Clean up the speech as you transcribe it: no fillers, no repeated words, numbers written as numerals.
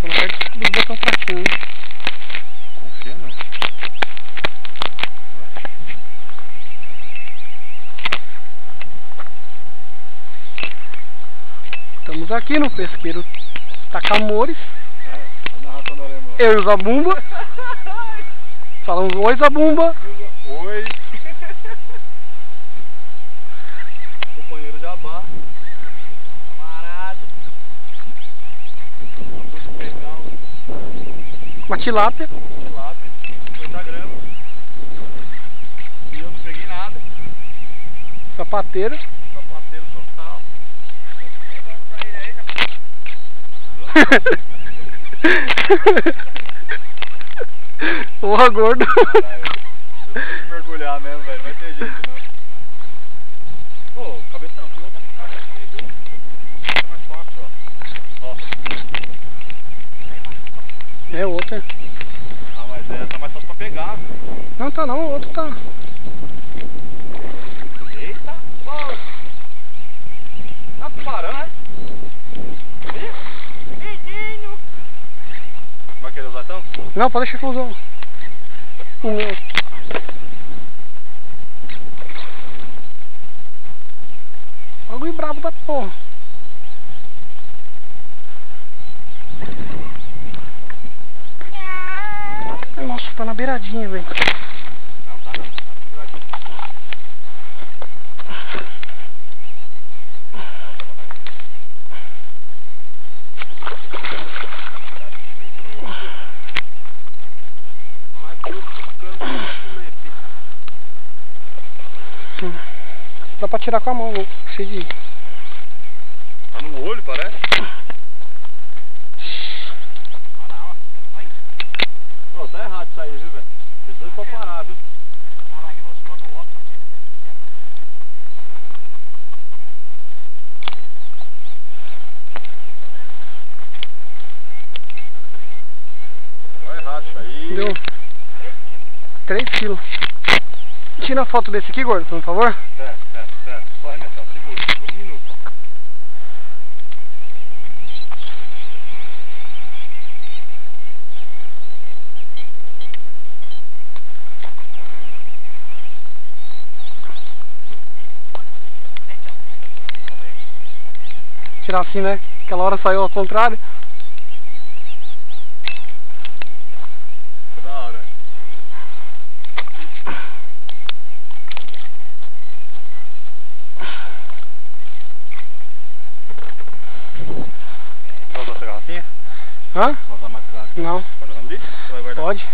Tô na parte dos botões fraquinhos, hein? Confia não. Estamos aqui no pesqueiro Takamori. A narração do alemão. Eu e o Zabumba. Falamos oi, Zabumba. Oi. Companheiro Jabá. Camarada. Acabou de pegar Uma tilápia. tilápia de 50 gramas. E eu não peguei nada. Sapateiro. Sapateiro total. Pega um pra ele aí, Porra, gordo. Caralho, eu tenho que mergulhar mesmo, velho. Não vai ter jeito não. Ô, cabeção, tem outra de cara aqui, viu? Fica mais fácil, ó. Ó. É outra. Ah, mas essa tá mais fácil pra pegar. Não tá não, o outro tá. Eita! Ô! Tá parando, né? Menino! Vai querer usar então? Não, pode deixar que eu uso o meu. Bagulho brabo da porra. Nossa, tá na beiradinha, velho. Não, tá não. Tá seguradinho. Mais grosso, ficando com leite. Dá pra tirar com a mão, né? Cheio de... Tá no olho, parece. Pô, tá errado isso aí, viu, velho? Vocês dois podem parar, viu? Tá errado isso aí. Deu 3 quilos. Tira a foto desse aqui, gordo, por favor. Pera. Só arremessar. Segura um minuto. Tirar assim, né? Aquela hora saiu ao contrário. Ficou da hora. Vai usar essa garrafinha? Hã? Vai usar mais essa garrafinha? Não. Pode usar ali? Você vai guardar? Pode.